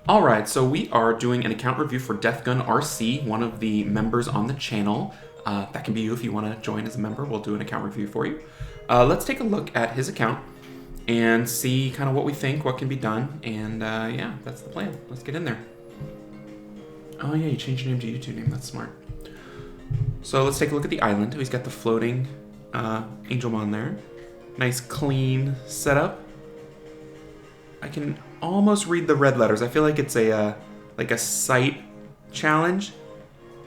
Alright, so we are doing an account review for Deathgun RC, one of the members on the channel. That can be you if you want to join as a member. We'll do an account review for you. Let's take a look at his account and see kind of what we think, what can be done, and yeah, that's the plan. Let's get in there. Oh yeah, you changed your name to YouTube name. That's smart. So let's take a look at the island. He's got the floating Angelmon there. Nice clean setup. I can almost read the red letters. I feel like it's a site challenge.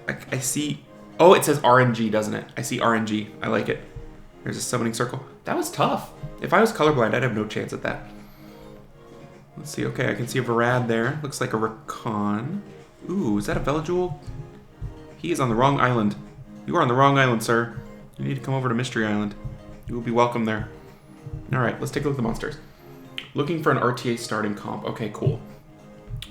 I see. Oh, it says RNG, doesn't it? I see RNG. I like it. There's a summoning circle. That was tough. If I was colorblind, I'd have no chance at that. Let's see. Okay, I can see a Varad there. Looks like a Rakan. Ooh, is that a Veligul? He is on the wrong island. You are on the wrong island, sir. You need to come over to Mystery Island. You will be welcome there. All right, let's take a look at the monsters. Looking for an RTA starting comp. Okay, cool.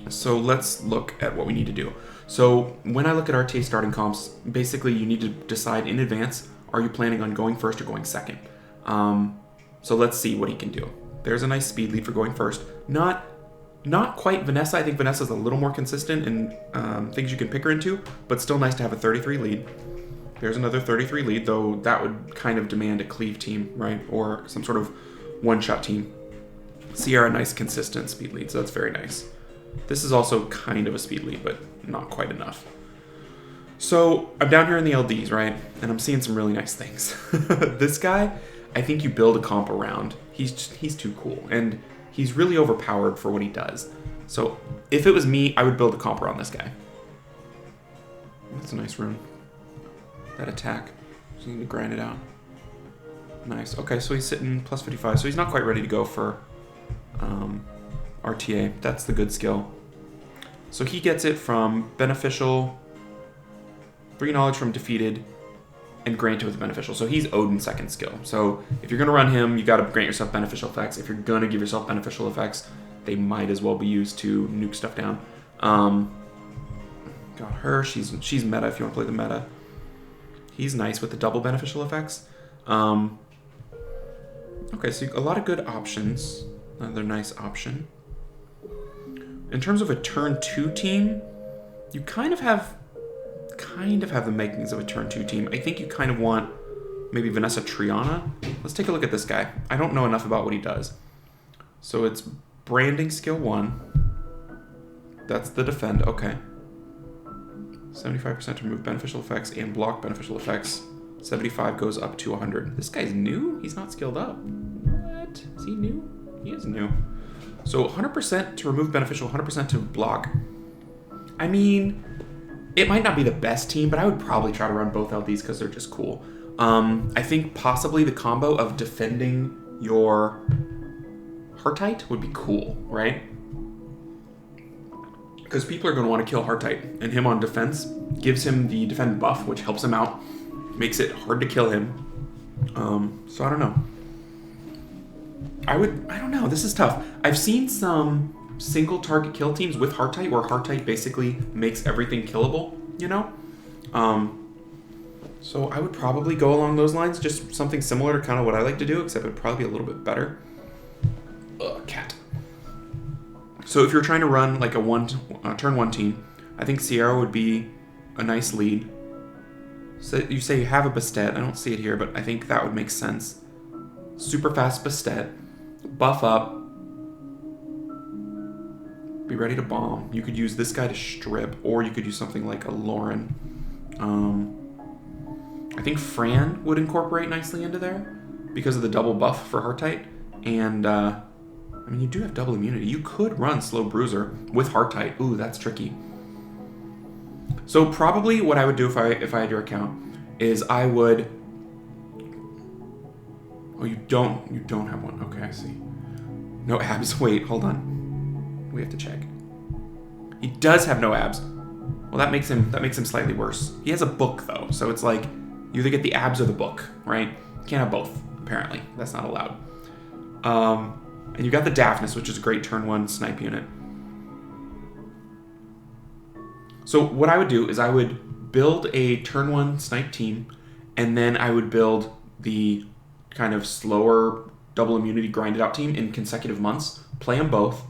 So let's look at what we need to do. So when I look at RTA starting comps, basically you need to decide in advance, are you planning on going first or going second? So let's see what he can do. There's a nice speed lead for going first. Not quite Vanessa. I think Vanessa's a little more consistent in things you can pick her into, but still nice to have a 33 lead. There's another 33 lead, though that would kind of demand a cleave team, right? Or some sort of one-shot team. Sierra, nice consistent speed lead, so that's very nice. This is also kind of a speed lead, but not quite enough. So I'm down here in the LDs, right? And I'm seeing some really nice things. This guy, I think you build a comp around. He's too cool, and he's really overpowered for what he does. So if it was me, I would build a comp around this guy. That's a nice rune. That attack. Just need to grind it out. Nice. Okay, so he's sitting plus 55, so he's not quite ready to go for RTA. That's the good skill. So he gets it from beneficial, 3 knowledge from defeated, and granted with beneficial. So he's Odin's second skill. So if you're going to run him, you got to grant yourself beneficial effects. If you're going to give yourself beneficial effects, they might as well be used to nuke stuff down. Got her. She's meta if you want to play the meta. He's nice with the double beneficial effects. Okay, so a lot of good options. Another nice option. In terms of a turn 2 team, you kind of have the makings of a turn 2 team. I think you kind of want maybe Vanessa Triana. Let's take a look at this guy. I don't know enough about what he does. So it's branding skill 1. That's the defend. Okay. 75% to remove beneficial effects and block beneficial effects. 75 goes up to 100. This guy's new? He's not skilled up. What? Is he new? He is new. So 100% to remove beneficial, 100% to block. I mean, it might not be the best team, but I would probably try to run both LDs because they're just cool. I think possibly the combo of defending your Heartite would be cool, right? Because people are going to want to kill Heartite, and him on defense gives him the defend buff, which helps him out, makes it hard to kill him. So I don't know. I don't know. This is tough. I've seen some single target kill teams with Heartite where Heartite basically makes everything killable, you know? So I would probably go along those lines, just something similar to kind of what I like to do, except it would probably be a little bit better. Ugh, cat. So if you're trying to run like a turn 1 team, I think Sierra would be a nice lead. So you say you have a Bastet. I don't see it here, but I think that would make sense. Super fast Bastet. Buff up. Be ready to bomb. You could use this guy to strip, or you could use something like a Lauren. I think Fran would incorporate nicely into there because of the double buff for Heartite. And, I mean, you do have double immunity. You could run Slow Bruiser with Heartite. Ooh, that's tricky. So probably what I would do if I had your account is I would... Oh, you don't have one. Okay, I see. No abs. Wait, hold on. We have to check. He does have no abs. Well, that makes him slightly worse. He has a book though, so it's like you either get the abs or the book, right? You can't have both. Apparently, that's not allowed. And you got the Daphnis, which is a great turn 1 snipe unit. So what I would do is I would build a turn 1 snipe team, and then I would build the kind of slower double immunity grinded out team in consecutive months, play them both,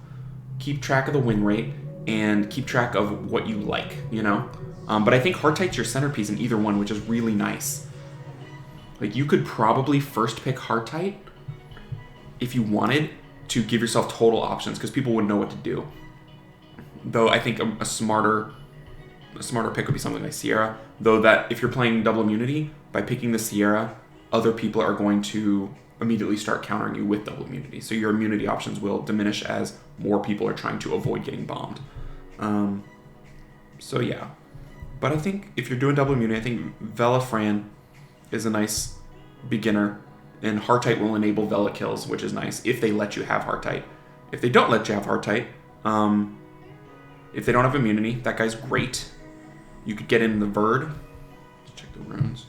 keep track of the win rate, and keep track of what you like, you know? But I think Heartite's your centerpiece in either one, which is really nice. Like, you could probably first pick Heartite if you wanted to give yourself total options, because people would know what to do. Though I think a smarter pick would be something like Sierra. Though that if you're playing double immunity, by picking the Sierra, other people are going to immediately start countering you with double immunity. So your immunity options will diminish as more people are trying to avoid getting bombed. So yeah. But I think if you're doing double immunity, I think Vela Fran is a nice beginner. And Heartite will enable Vela kills, which is nice, if they let you have Heartite. If they don't let you have Heartite, if they don't have immunity, that guy's great. You could get in the Verd. Let's check the runes.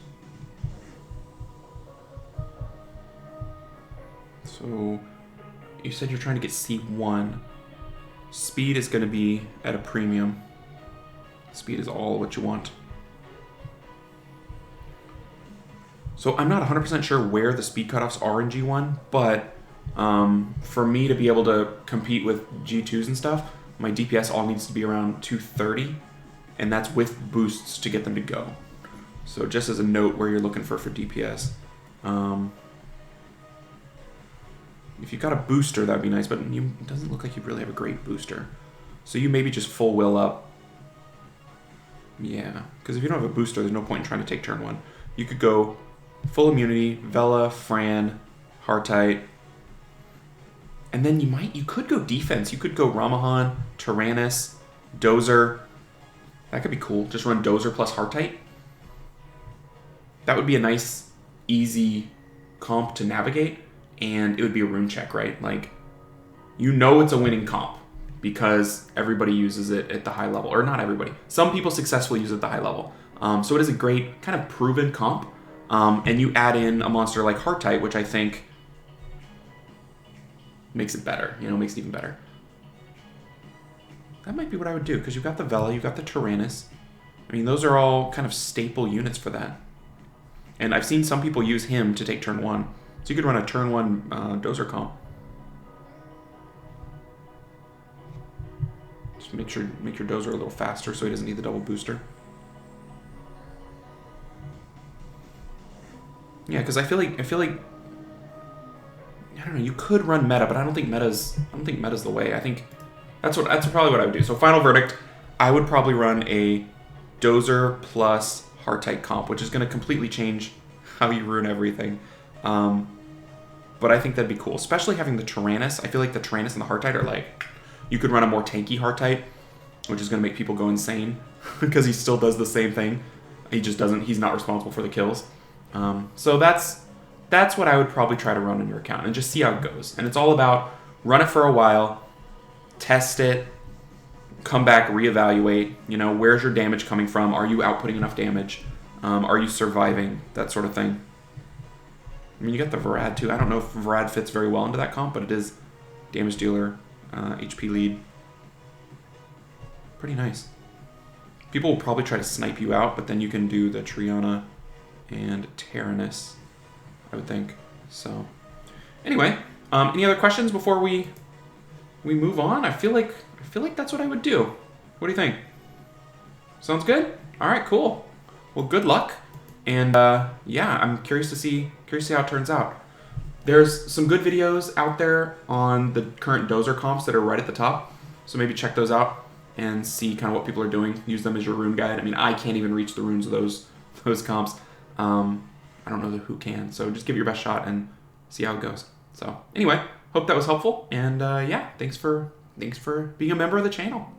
So, you said you're trying to get C1. Speed is going to be at a premium. Speed is all what you want. So I'm not 100% sure where the speed cutoffs are in G1, but for me to be able to compete with G2s and stuff, my DPS all needs to be around 230, and that's with boosts to get them to go. So just as a note where you're looking for DPS. If you've got a booster, that would be nice, but it doesn't look like you really have a great booster. So you maybe just full will up. Yeah, because if you don't have a booster, there's no point in trying to take turn 1. You could go full immunity, Vela, Fran, Heartite, and then you could go defense. You could go Ramahan, Tyrannus, Dozer. That could be cool. Just run Dozer plus Heartite. That would be a nice, easy comp to navigate, and it would be a rune check, right? Like, you know it's a winning comp because everybody uses it at the high level. Or not everybody. Some people successfully use it at the high level. So it is a great kind of proven comp. And you add in a monster like Heartite, which I think makes it better, makes it even better. That might be what I would do, because you've got the Vela, you've got the Tyrannus. I mean, those are all kind of staple units for that. And I've seen some people use him to take turn 1. So you could run a turn 1 Dozer comp. Just make your Dozer a little faster so he doesn't need the double booster. Yeah, because I feel like I don't know, you could run meta, but I don't think meta's the way. I think that's probably what I would do. So final verdict, I would probably run a Dozer plus Heartite comp, which is going to completely change how you rune everything. But I think that'd be cool, especially having the Tyrannus. I feel like the Tyrannus and the Heartite are like, you could run a more tanky Heartite, which is going to make people go insane because he still does the same thing. He's not responsible for the kills. So that's what I would probably try to run in your account and just see how it goes. And it's all about run it for a while, test it, come back, reevaluate. Where's your damage coming from? Are you outputting enough damage? Are you surviving? That sort of thing. I mean, you got the Varad too. I don't know if Varad fits very well into that comp, but it is damage dealer, HP lead. Pretty nice. People will probably try to snipe you out, but then you can do the Triana and Tyrannus, I would think. So, anyway, any other questions before we move on? I feel like that's what I would do. What do you think? Sounds good? All right, cool. Well, good luck, and yeah, I'm curious to see how it turns out. There's some good videos out there on the current Dozer comps that are right at the top, so maybe check those out and see kind of what people are doing. Use them as your rune guide. I mean, I can't even reach the runes of those comps. I don't know who can, so just give it your best shot and see how it goes. So anyway, hope that was helpful, and yeah, thanks for being a member of the channel.